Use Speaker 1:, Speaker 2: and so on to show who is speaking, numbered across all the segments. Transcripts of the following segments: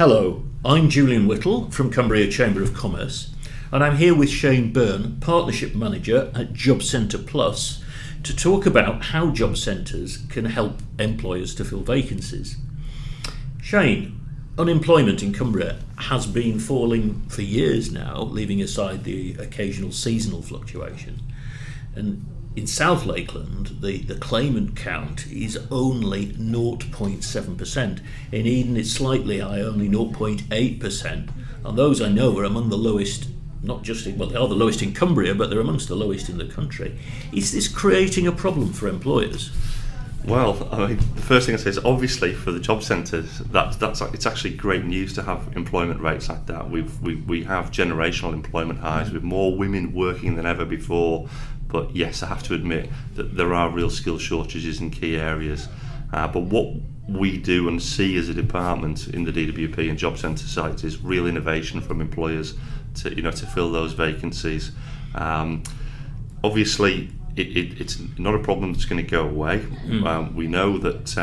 Speaker 1: Hello, I'm Julian Whittle from Cumbria Chamber of Commerce, and I'm here with Shane Byrne, Partnership Manager at JobCentre Plus, to talk about how job centres can help employers to fill vacancies. Shane, unemployment in Cumbria has been falling for years now, leaving aside the occasional seasonal fluctuation. And in South Lakeland, the claimant count is only 0.7%. In Eden, it's slightly higher, only 0.8%. And those I know are among the lowest, not just in, well, they are the lowest in Cumbria, but they're amongst the lowest in the country. Is this creating a problem for employers?
Speaker 2: Well, I mean, the first thing I say is obviously for the job centres, it's actually great news to have employment rates like that. We have generational employment highs with more women working than ever before. But yes, I have to admit that there are real skill shortages in key areas. But what we do and see as a department in the DWP and job centre sites is real innovation from employers to fill those vacancies. Obviously, it's not a problem that's going to go away. We know that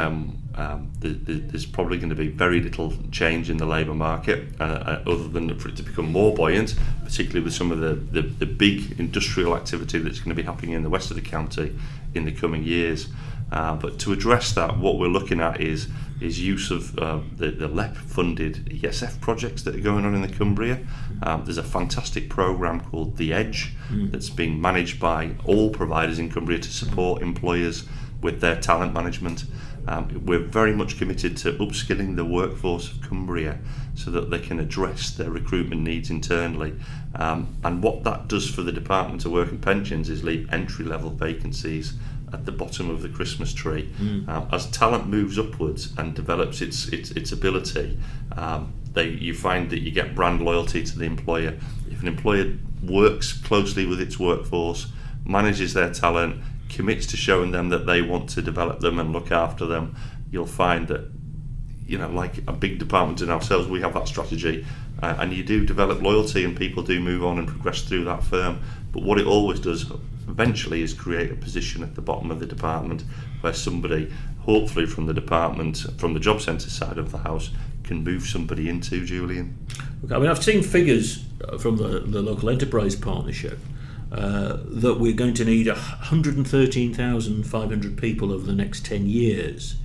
Speaker 2: there's probably going to be very little change in the labour market other than for it to become more buoyant, particularly with some of the big industrial activity that's going to be happening in the west of the county in the coming years. But to address that, what we're looking at is use of the LEP-funded ESF projects that are going on in the Cumbria. There's a fantastic programme called The Edge that's being managed by all providers in Cumbria to support employers with their talent management. We're very much committed to upskilling the workforce of Cumbria so that they can address their recruitment needs internally. And what that does for the Department of Work and Pensions is leave entry-level vacancies at the bottom of the Christmas tree. As talent moves upwards and develops its ability, you find that you get brand loyalty to the employer. If an employer works closely with its workforce, manages their talent, commits to showing them that they want to develop them and look after them, you'll find that, like a big department in ourselves, we have that strategy, and you do develop loyalty and people do move on and progress through that firm. But what it always does eventually is create a position at the bottom of the department where somebody, hopefully from the department, from the job centre side of the house, can move somebody into, Julian.
Speaker 1: Okay, I mean, I've seen figures from the local enterprise partnership that we're going to need 113,500 people over the next 10 years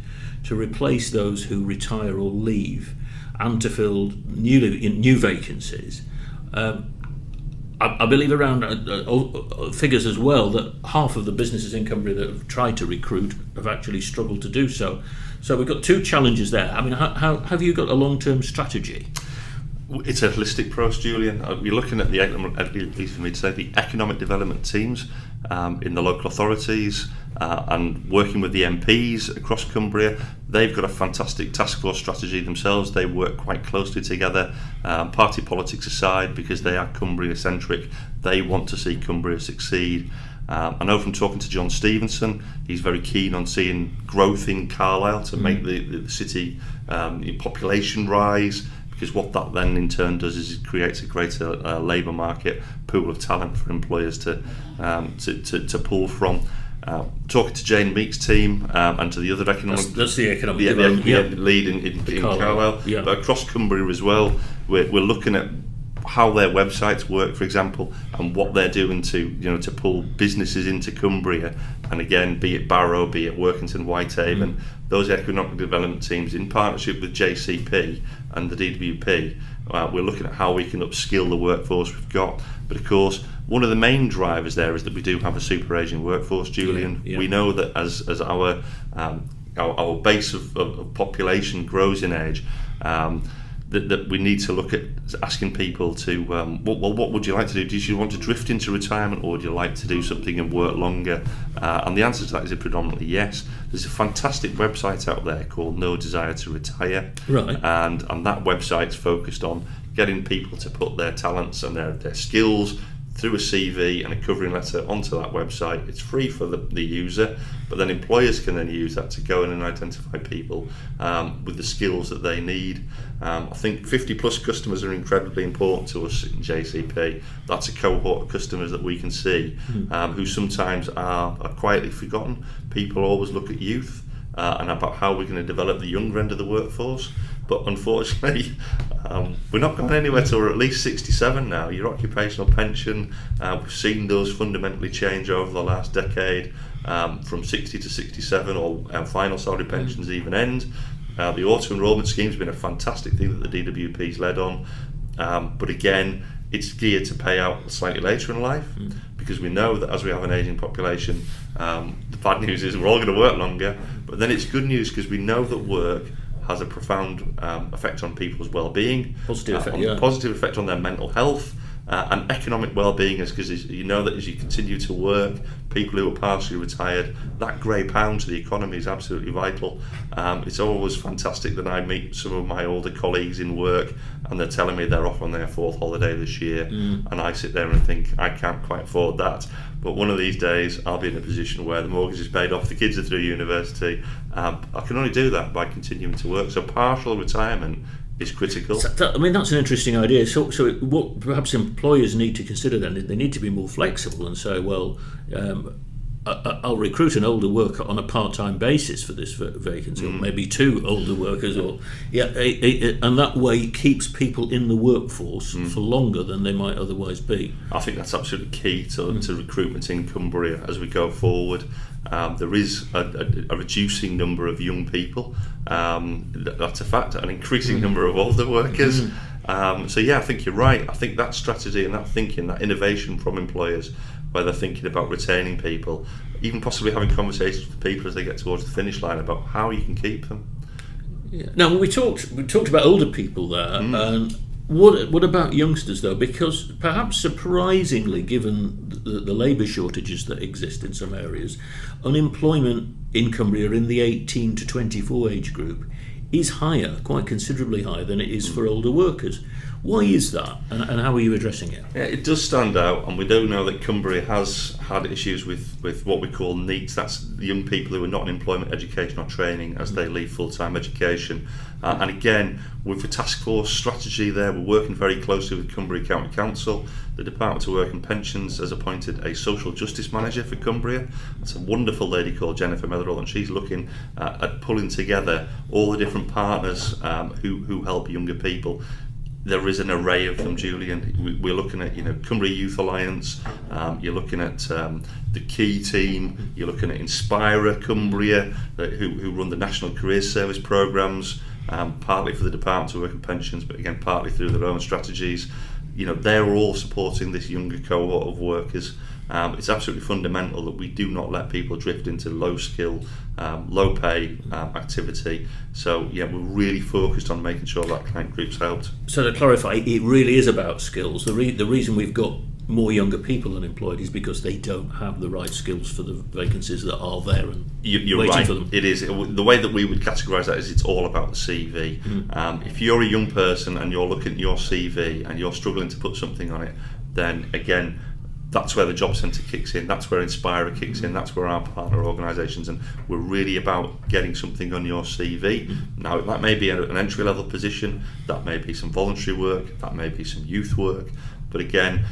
Speaker 1: to replace those who retire or leave and to fill new vacancies. I believe around figures as well that half of the businesses in Cumbria that have tried to recruit have actually struggled to do so. So we've got two challenges there. I mean, how have you got a long-term strategy?
Speaker 2: It's a holistic process, Julian. We're looking at the economic development teams in the local authorities and working with the MPs across Cumbria. They've got a fantastic task force strategy themselves. They work quite closely together, party politics aside, because they are Cumbria-centric. They want to see Cumbria succeed. I know from talking to John Stevenson, he's very keen on seeing growth in Carlisle to make the city population rise, because what that then in turn does is it creates a greater labour market pool of talent for employers to pull from. Talking to Jane Meek's team and to the other economic...
Speaker 1: That's the economic development
Speaker 2: lead in Carlisle. Yeah. But across Cumbria as well, we're looking at how their websites work, for example, and what they're doing to pull businesses into Cumbria. And again, be it Barrow, be it Workington, Whitehaven, those economic development teams in partnership with JCP and the DWP, we're looking at how we can upskill the workforce we've got. But of course, one of the main drivers there is that we do have a super ageing workforce, Julian. Yeah. We know that as our base of population grows in age, that we need to look at asking people to, what would you like to do? Do you want to drift into retirement, or would you like to do something and work longer? And the answer to that is predominantly yes. There's a fantastic website out there called No Desire to Retire.
Speaker 1: Right.
Speaker 2: And that website's focused on getting people to put their talents and their skills through a CV and a covering letter onto that website. It's free for the user, but then employers can then use that to go in and identify people with the skills that they need. I think 50 plus customers are incredibly important to us in JCP. That's a cohort of customers that we can see who sometimes are quietly forgotten. People always look at youth and about how we're going to develop the younger end of the workforce, but unfortunately, we're not going anywhere till we're at least 67 now. Your occupational pension, we've seen those fundamentally change over the last decade, from 60 to 67, or final salary pensions even end. The auto enrolment scheme's been a fantastic thing that the DWP's led on, but again, it's geared to pay out slightly later in life, because we know that as we have an ageing population, the bad news is we're all going to work longer, but then it's good news because we know that work has a profound effect on people's well-being, positive effect on their mental health, and economic well-being, because you know that as you continue to work, people who are partially retired, that grey pound to the economy is absolutely vital. It's always fantastic that I meet some of my older colleagues in work and they're telling me they're off on their 4th holiday this year, and I sit there and think, I can't quite afford that, but one of these days I'll be in a position where the mortgage is paid off, the kids are through university. I can only do that by continuing to work, so partial retirement is critical.
Speaker 1: I mean, that's an interesting idea. So what perhaps employers need to consider then, they need to be more flexible and say, well, I'll recruit an older worker on a part-time basis for this vacancy, or maybe 2 older workers, or and that way it keeps people in the workforce for longer than they might otherwise be.
Speaker 2: I think that's absolutely key to recruitment in Cumbria as we go forward. There is a reducing number of young people. That's a fact. An increasing number of older workers. So yeah, I think you're right. I think that strategy and that thinking, that innovation from employers, where they're thinking about retaining people, even possibly having conversations with people as they get towards the finish line about how you can keep them.
Speaker 1: Yeah. Now we talked about older people there. And what about youngsters though? Because perhaps surprisingly, given the labour shortages that exist in some areas, unemployment in Cumbria in the 18 to 24 age group is higher, quite considerably higher than it is for older workers. Why is that, and how are you addressing it?
Speaker 2: Yeah, it does stand out, and we do know that Cumbria has had issues with what we call NEETs. That's young people who are not in employment, education or training as they leave full-time education. And again, with the task force strategy there, we're working very closely with Cumbria County Council. The Department of Work and Pensions has appointed a social justice manager for Cumbria. That's a wonderful lady called Jennifer Metherell, and she's looking at pulling together all the different partners who help younger people. There is an array of them, Julian. We're looking at, Cumbria Youth Alliance. You're looking at the Key Team. You're looking at Inspira Cumbria, who run the National Career Service programs, partly for the Department of Work and Pensions, but again partly through their own strategies. They're all supporting this younger cohort of workers. It's absolutely fundamental that we do not let people drift into low skill, low pay activity. So yeah, we're really focused on making sure that client group's helped. So
Speaker 1: to clarify, it really is about skills. The reason we've got more younger people unemployed is because they don't have the right skills for the vacancies that are there, and
Speaker 2: you're
Speaker 1: waiting
Speaker 2: right.
Speaker 1: for them.
Speaker 2: It is. The way that we would categorise that is it's all about the CV. If you're a young person and you're looking at your CV and you're struggling to put something on it, then again, that's where the JobCentre kicks in, that's where Inspira kicks in, that's where our partner organisations, and we're really about getting something on your CV. Now, that may be an entry-level position, that may be some voluntary work, that may be some youth work, but again,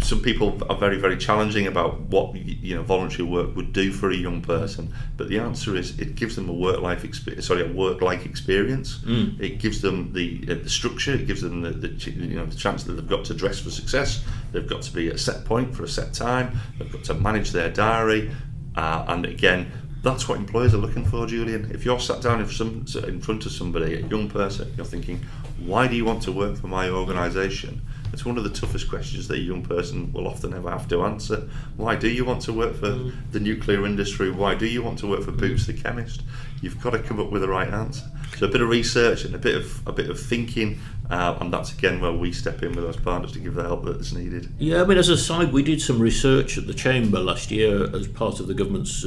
Speaker 2: some people are very, very challenging about what voluntary work would do for a young person, but the answer is it gives them a work-like experience. It gives them the structure, it gives them the chance that they've got to dress for success, they've got to be at a set point for a set time, they've got to manage their diary, and again, that's what employers are looking for, Julian. If you're sat down in front of somebody, a young person, you're thinking, why do you want to work for my organisation? It's one of the toughest questions that a young person will often ever have to answer. Why do you want to work for the nuclear industry? Why do you want to work for Boots the chemist? You've got to come up with the right answer. So a bit of research and a bit of thinking, and that's again where we step in with those partners to give the help that's needed.
Speaker 1: Yeah, I mean, as a side, we did some research at the Chamber last year as part of the government's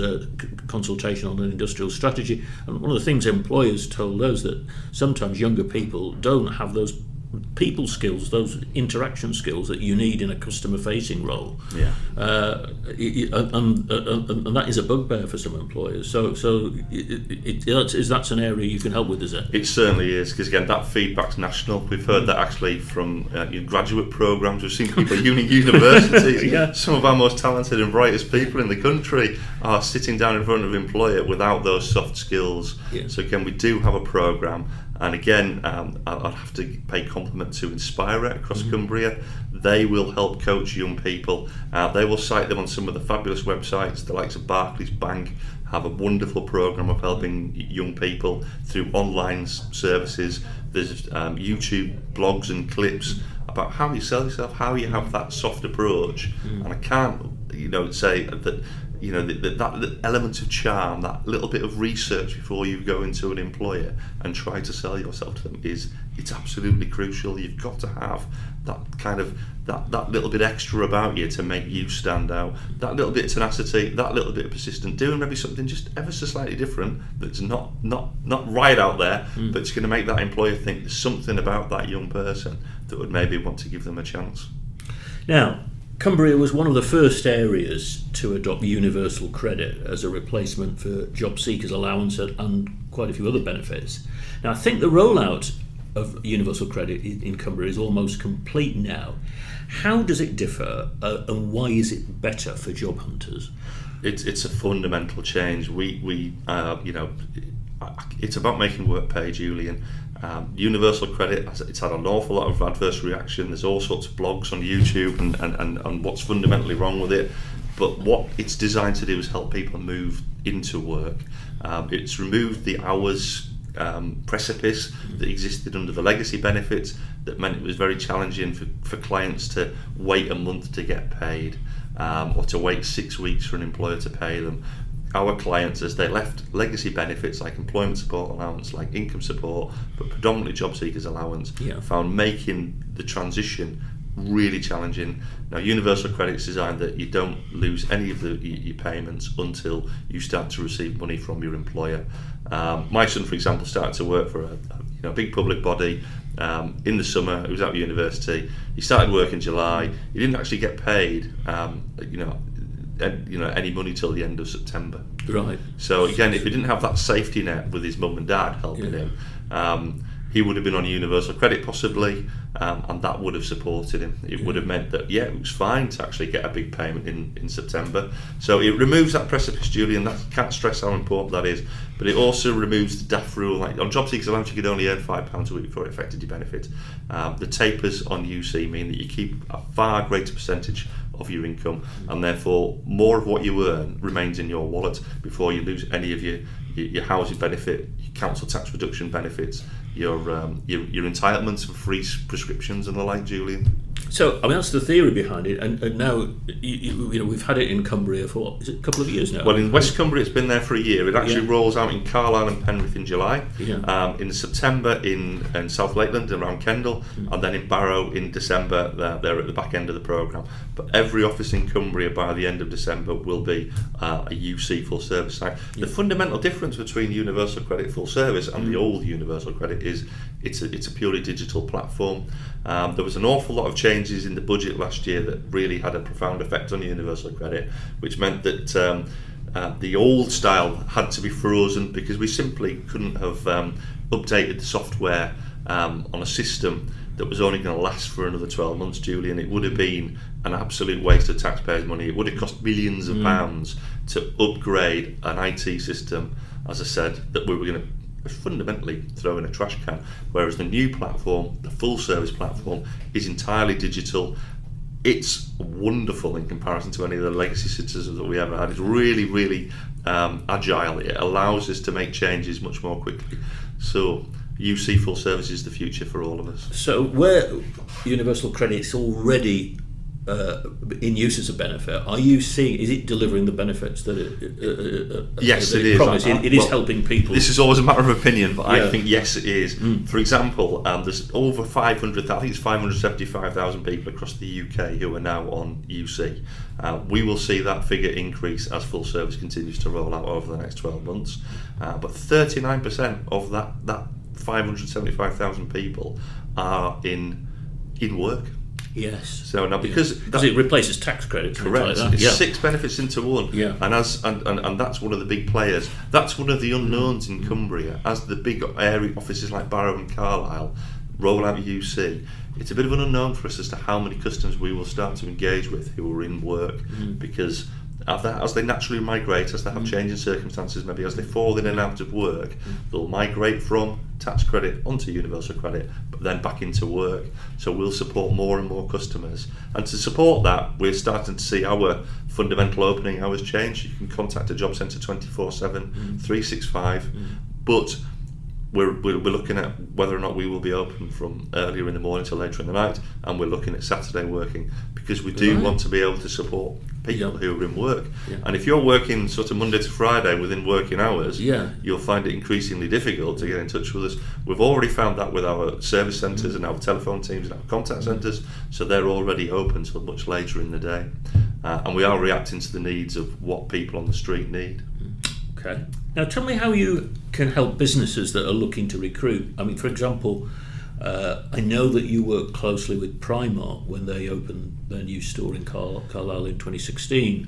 Speaker 1: consultation on an industrial strategy, and one of the things employers told us that sometimes younger people don't have those people skills, those interaction skills that you need in a customer-facing role.
Speaker 2: Yeah.
Speaker 1: And that is a bugbear for some employers. So that's an area you can help with, is it?
Speaker 2: It certainly is, because again, that feedback's national. We've heard that actually from graduate programs. We've seen people at universities.
Speaker 1: Yeah.
Speaker 2: Some of our most talented and brightest people in the country are sitting down in front of an employer without those soft skills.
Speaker 1: Yeah.
Speaker 2: So again, we do have a program. And again, I'd have to pay compliment to Inspire across Cumbria. They will help coach young people. They will cite them on some of the fabulous websites. The likes of Barclays Bank have a wonderful program of helping young people through online services. There's YouTube blogs and clips about how you sell yourself, how you have that soft approach. And I can't, say that, that element of charm, that little bit of research before you go into an employer and try to sell yourself to them it's absolutely crucial. You've got to have that kind of that little bit extra about you to make you stand out. That little bit of tenacity, that little bit of persistence, doing maybe something just ever so slightly different that's not right out there, but it's going to make that employer think there's something about that young person that would maybe want to give them a chance.
Speaker 1: Now, Cumbria was one of the first areas to adopt universal credit as a replacement for job seekers allowance and quite a few other benefits. Now, I think the rollout of universal credit in Cumbria is almost complete now. How does it differ, and why is it better for job hunters?
Speaker 2: It's a fundamental change. It's about making work pay, Julian. Universal credit, it's had an awful lot of adverse reaction. There's all sorts of blogs on YouTube and what's fundamentally wrong with it. But what it's designed to do is help people move into work. It's removed the hours precipice that existed under the legacy benefits that meant it was very challenging for clients to wait a month to get paid, or to wait 6 weeks for an employer to pay them. Our clients, as they left legacy benefits like employment support allowance, like income support, but predominantly job seekers allowance, found making the transition really challenging. Now, universal credit is designed that you don't lose any of your payments until you start to receive money from your employer. My son, for example, started to work for a big public body in the summer. He was out of university. He started work in July. He didn't actually get paid any money till the end of September.
Speaker 1: Right.
Speaker 2: So again, if he didn't have that safety net with his mum and dad helping him, he would have been on universal credit possibly, and that would have supported him. It would have meant that it was fine to actually get a big payment in September. So it removes that precipice, Julian. That can't stress how important that is. But it also removes the daft rule. Like on job seekers allowance, you could only earn £5 a week before it affected your benefit. The tapers on UC mean that you keep a far greater percentage of your income, and therefore more of what you earn remains in your wallet before you lose any of your housing benefit, your council tax reduction benefits, your entitlements for free prescriptions and the like, Julian.
Speaker 1: So, I mean, that's the theory behind it, and now we've had it in Cumbria for is it a couple of years now?
Speaker 2: Well, in West Cumbria, it's been there for a year. It actually rolls out in Carlisle and Penrith in July, in September in South Lakeland around Kendal, and then in Barrow in December. They're at the back end of the programme. But every office in Cumbria by the end of December will be a UC full service site. The fundamental difference between Universal Credit Full Service and the old Universal Credit is it's a purely digital platform. There was an awful lot of changes in the budget last year that really had a profound effect on universal credit, which meant that the old style had to be frozen because we simply couldn't have updated the software on a system that was only going to last for another 12 months, Julian. It would have been an absolute waste of taxpayers' money. It would have cost millions of pounds to upgrade an IT system, as I said, that we were going to fundamentally throw in a trash can, whereas the new platform, the full service platform, is entirely digital. It's wonderful in comparison to any of the legacy systems that we ever had. It's really, really agile. It allows us to make changes much more quickly. So UC full service is the future for all of us.
Speaker 1: So where universal credit's already in use as a benefit, are you seeing, is it delivering the benefits that
Speaker 2: yes, it
Speaker 1: is? It is
Speaker 2: well,
Speaker 1: helping people.
Speaker 2: This is always a matter of opinion, but I think yes, it is. For example, there's over 500,000, I think it's 575,000 people across the UK who are now on UC. We will see that figure increase as full service continues to roll out over the next 12 months. But 39% of that 575,000 people are in work.
Speaker 1: Yes.
Speaker 2: So now because
Speaker 1: it replaces tax credits.
Speaker 2: Correct.
Speaker 1: Like
Speaker 2: it's 6 benefits into one.
Speaker 1: Yeah.
Speaker 2: And that's one of the big players. That's one of the unknowns in Cumbria. As the big area offices like Barrow and Carlisle roll out UC, it's a bit of an unknown for us as to how many customers we will start to engage with who are in work, because as they naturally migrate, as they have changing circumstances, maybe as they fall in and out of work, they'll migrate from tax credit onto universal credit, but then back into work. So we'll support more and more customers. And to support that, we're starting to see our fundamental opening hours change. You can contact a job centre 24/7, 365, but we're looking at whether or not we will be open from earlier in the morning till later in the night, and we're looking at Saturday working, because we do want to be able to support people who are in work. And if you're working sort of Monday to Friday within working hours, you'll find it increasingly difficult to get in touch with us. We've already found that with our service centres and our telephone teams and our contact centres, so they're already open till much later in the day, and we are reacting to the needs of what people on the street need.
Speaker 1: Okay. Now tell me how you can help businesses that are looking to recruit. I mean, for example, I know that you work closely with Primark when they opened their new store in Carlisle in 2016.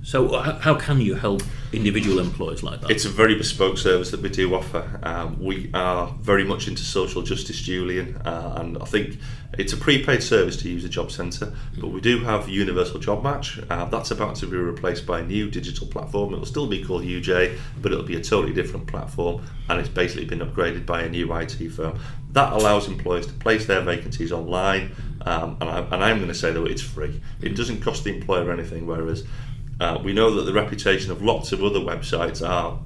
Speaker 1: So how can you help individual employers like that?
Speaker 2: It's a very bespoke service that we do offer. We are very much into social justice, Julian, and I think it's a prepaid service to use a job centre, but we do have Universal Job Match. That's about to be replaced by a new digital platform. It'll still be called UJ, but it'll be a totally different platform, and it's basically been upgraded by a new IT firm. That allows employers to place their vacancies online, and I'm going to say that it's free. It doesn't cost the employer anything, whereas we know that the reputation of lots of other websites are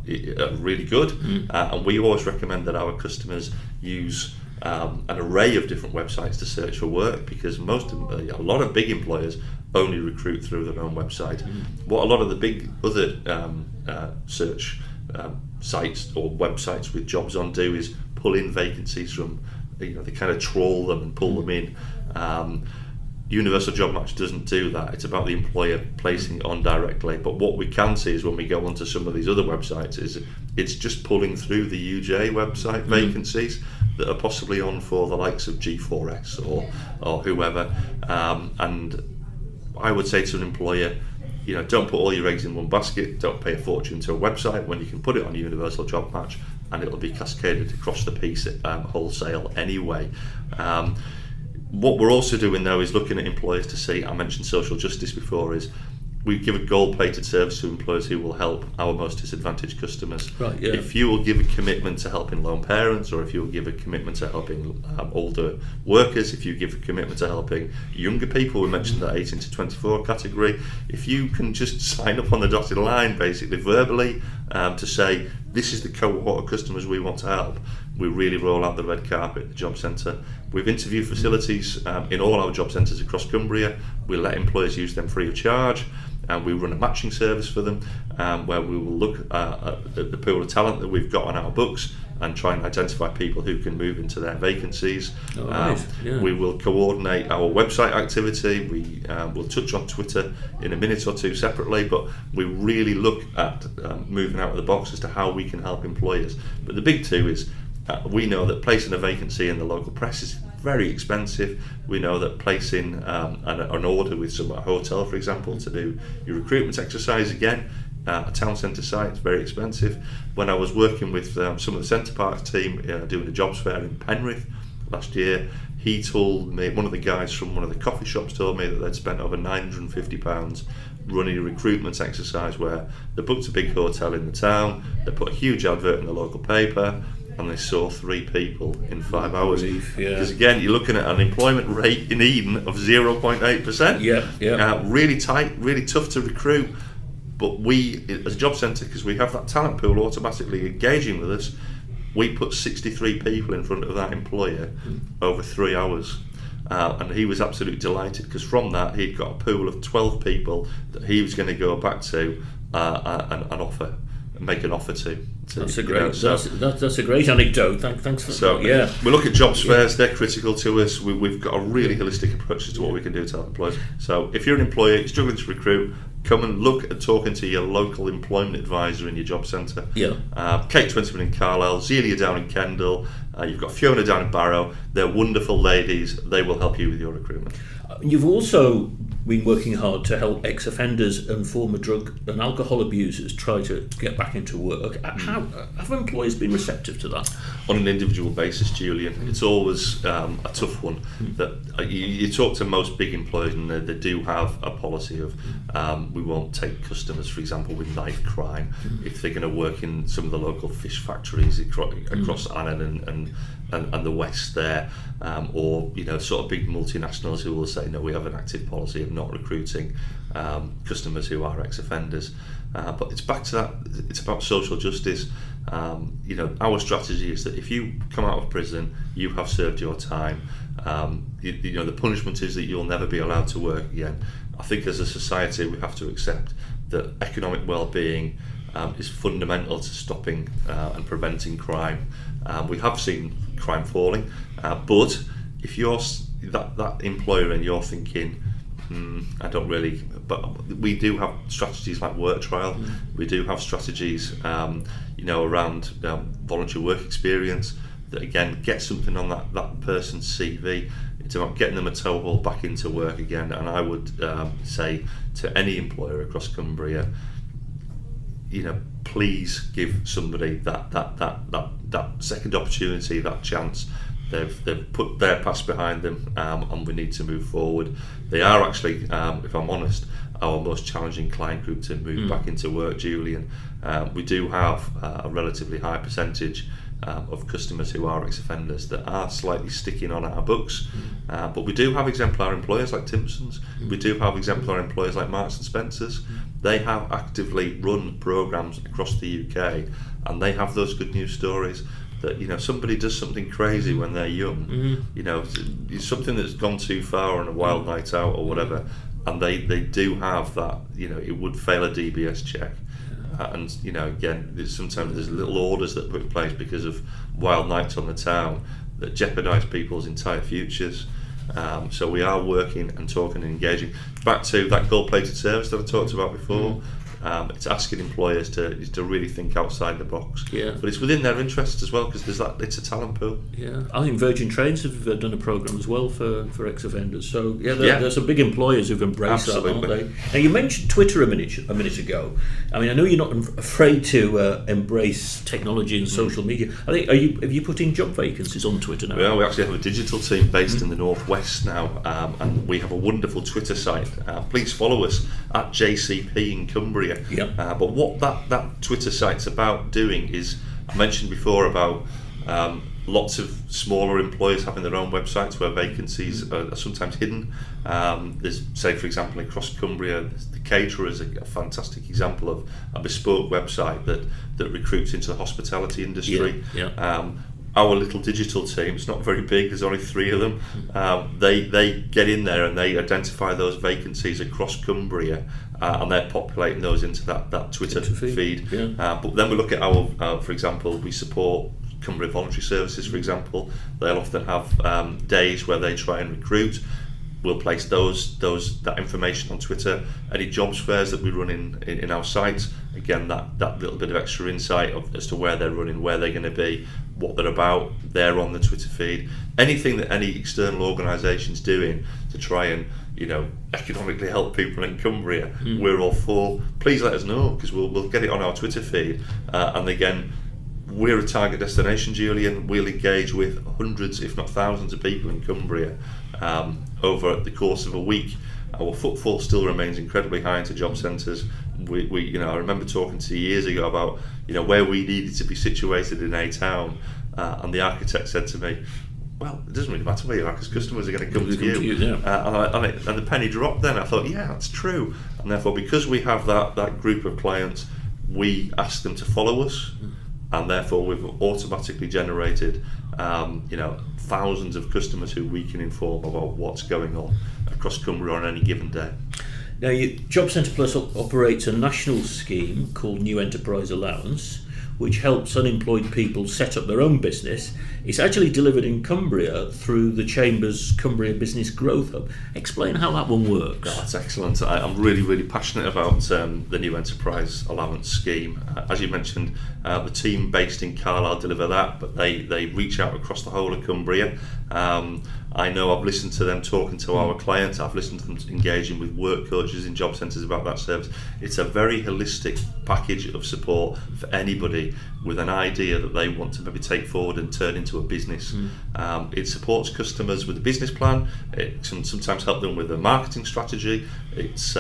Speaker 2: really good, and we always recommend that our customers use an array of different websites to search for work, because a lot of big employers only recruit through their own website. What a lot of the big other search sites or websites with jobs on do is pull in vacancies from, they kind of trawl them and pull them in. Universal Job Match doesn't do that. It's about the employer placing it on directly. But what we can see is when we go onto some of these other websites is it's just pulling through the UJ website vacancies that are possibly on for the likes of G4S or whoever. And I would say to an employer, don't put all your eggs in one basket. Don't pay a fortune to a website when you can put it on Universal Job Match, and it'll be cascaded across the piece wholesale anyway. What we're also doing though is looking at employers to see, I mentioned social justice before, is we give a gold-plated service to employers who will help our most disadvantaged customers.
Speaker 1: Right, yeah.
Speaker 2: If you will give a commitment to helping lone parents, or if you will give a commitment to helping older workers, if you give a commitment to helping younger people, we mentioned that 18 to 24 category, if you can just sign up on the dotted line, basically verbally, to say, this is the cohort of customers we want to help, we really roll out the red carpet at the job centre. We've interview facilities in all our job centres across Cumbria. We let employers use them free of charge, and we run a matching service for them, where we will look at the pool of talent that we've got on our books and try and identify people who can move into their vacancies. We will coordinate our website activity. We will touch on Twitter in a minute or two separately, but we really look at moving out of the box as to how we can help employers. But the big two is we know that placing a vacancy in the local press is very expensive. We know that placing an order with a hotel, for example, to do your recruitment exercise, again, a town centre site is very expensive. When I was working with some of the Centre Parks team doing a jobs fair in Penrith last year, he told me, one of the guys from one of the coffee shops told me that they'd spent over £950 running a recruitment exercise where they booked a big hotel in the town, they put a huge advert in the local paper, and they saw 3 people in 5 hours. Because again, you're looking at an employment rate in Eden of 0.8%. Really tight, really tough to recruit. But we, as a job centre, because we have that talent pool automatically engaging with us, we put 63 people in front of that employer over 3 hours. And he was absolutely delighted, because from that he'd got a pool of 12 people that he was going to go back to make an offer to.
Speaker 1: That's a great. That's a great anecdote. Thanks for that.
Speaker 2: We look at jobs fairs; they're critical to us. We've got a really holistic approach to what we can do to help employers. So if you're an employer, you're struggling to recruit, come and look at talking to your local employment advisor in your job centre. Kate Twentyman in Carlisle, Zelia down in Kendal, You've got Fiona down in Barrow. They're wonderful ladies. They will help you with your recruitment.
Speaker 1: You've also been working hard to help ex-offenders and former drug and alcohol abusers try to get back into work. How have employers been receptive to that?
Speaker 2: On an individual basis, Julian, it's always a tough one. That you talk to most big employers, and they do have a policy of we won't take customers, for example, with knife crime if they're going to work in some of the local fish factories across Annan and the West there, or sort of big multinationals who will say no, we have an active policy of not recruiting customers who are ex-offenders. But it's back to that. It's about social justice. Our strategy is that if you come out of prison, you have served your time. The punishment is that you'll never be allowed to work again. I think as a society we have to accept that economic well-being is fundamental to stopping and preventing crime. We have seen crime falling, but if you're that employer and you're thinking, I don't really, but we do have strategies like work trial. We do have strategies, around voluntary work experience that again get something on that person's CV. It's about getting them a toehold back into work again. And I would say to any employer across Cumbria, please give somebody that second opportunity, that chance. They've put their past behind them, and we need to move forward. They are actually, if I'm honest, our most challenging client group to move back into work, Julian. We do have a relatively high percentage of customers who are ex-offenders that are slightly sticking on our books, but we do have exemplar employers like Timpson's. We do have exemplar employers like Marks and Spencer's. They have actively run programs across the UK, and they have those good news stories that somebody does something crazy when they're young, it's something that's gone too far on a wild night out or whatever, and they do have that, it would fail a DBS check. And again, sometimes there's little orders that put in place because of wild nights on the town that jeopardise people's entire futures. So we are working and talking and engaging. Back to that gold-plated service that I talked about before. It's asking employers to really think outside the box. But it's within their interests as well, because it's a talent pool.
Speaker 1: I think Virgin Trains have done a programme as well for ex-offenders. So there's some big employers who've embraced that, aren't they? Now you mentioned Twitter a minute ago. I mean, I know you're not afraid to embrace technology and social media. I think have you put in job vacancies on Twitter now?
Speaker 2: Well, we actually have a digital team based in the Northwest now, and we have a wonderful Twitter site. Please follow us at JCP in Cumbria. But what that Twitter site's about doing is, I mentioned before about lots of smaller employers having their own websites where vacancies are sometimes hidden. There's, say for example, across Cumbria, the caterer is a fantastic example of a bespoke website that recruits into the hospitality industry. Our little digital team, it's not very big, there's only 3 of them. They get in there and they identify those vacancies across Cumbria, and they're populating those into that Twitter feed. But then we look at our, for example, we support Cumbria Voluntary Services, for example. They'll often have days where they try and recruit. We'll place that information on Twitter. Any jobs fairs that we run in our site, again, that little bit of extra insight as to where they're running, where they're going to be, what they're about, they're on the Twitter feed. Anything that any external organisation's doing to try and economically help people in Cumbria, we're all for. Please let us know, because we'll get it on our Twitter feed. And again, we're a target destination, Julian. We'll engage with hundreds, if not thousands, of people in Cumbria over the course of a week. Our footfall still remains incredibly high into job centres. I remember talking to you years ago about where we needed to be situated in a town, and the architect said to me, well, it doesn't really matter where you are, because customers are going to come to you. And the penny dropped then. I thought, yeah, that's true. And therefore, because we have that group of clients, we ask them to follow us, and therefore we've automatically generated thousands of customers who we can inform about what's going on across Cumbria on any given day. Now,
Speaker 1: JobCentre Plus operates a national scheme called New Enterprise Allowance, which helps unemployed people set up their own business. It's actually delivered in Cumbria through the Chamber's Cumbria Business Growth Hub. Explain how that one works.
Speaker 2: That's excellent. I'm really passionate about the new enterprise allowance scheme. As you mentioned, the team based in Carlisle deliver that, but they reach out across the whole of Cumbria. I know I've listened to them talking to our clients. I've listened to them engaging with work coaches in job centres about that service. It's a very holistic package of support for anybody with an idea that they want to maybe take forward and turn into a business. It supports customers with a business plan. It can sometimes help them with a marketing strategy. It's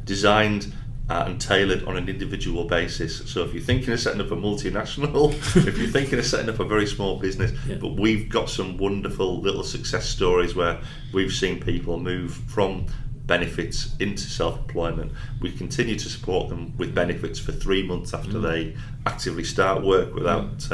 Speaker 2: designed and tailored on an individual basis. So if you're thinking of setting up a multinational, if you're thinking of setting up a very small business, but we've got some wonderful little success stories where we've seen people move from benefits into self-employment. We continue to support them with benefits for 3 months after they actively start work without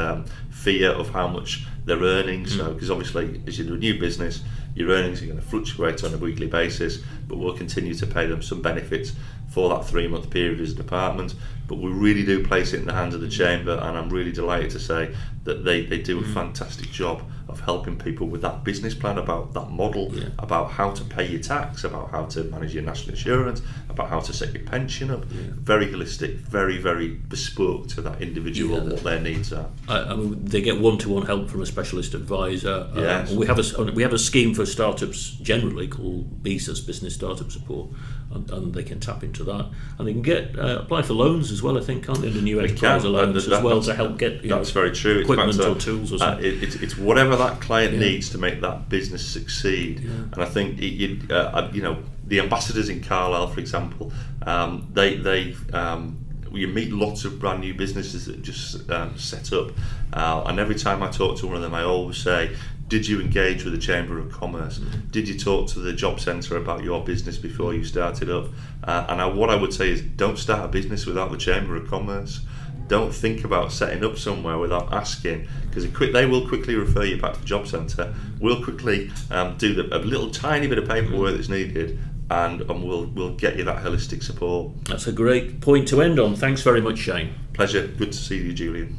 Speaker 2: fear of how much they're earning. So, because obviously as you do a new business, your earnings are going to fluctuate on a weekly basis, but we'll continue to pay them some benefits for that 3 month period as a department. But we really do place it in the hands of the Chamber, and I'm really delighted to say that they do a fantastic job of helping people with that business plan, about that model, about how to pay your tax, about how to manage your national insurance, about how to set your pension up. Very holistic, very bespoke to that individual, what their needs are.
Speaker 1: I mean, they get one-to-one help from a specialist advisor. We have a scheme for startups generally called BSIS, Business Startup Support, and they can tap into that, and they can get apply for loans as well, I think, can't they, the new enterprise allowance as well, to help get
Speaker 2: very true.
Speaker 1: Equipment or tools or something.
Speaker 2: It's whatever that client needs to make that business succeed. And I think the ambassadors in Carlisle, for example, you meet lots of brand new businesses that just set up, and every time I talk to one of them, I always say, did you engage with the Chamber of Commerce? Did you talk to the Job Centre about your business before you started up? What I would say is, don't start a business without the Chamber of Commerce. Don't think about setting up somewhere without asking, because they will quickly refer you back to the Job Centre. We'll quickly do a little tiny bit of paperwork that's needed, and we'll get you that holistic support.
Speaker 1: That's a great point to end on. Thanks very much, Shane.
Speaker 2: Pleasure. Good to see you, Julian.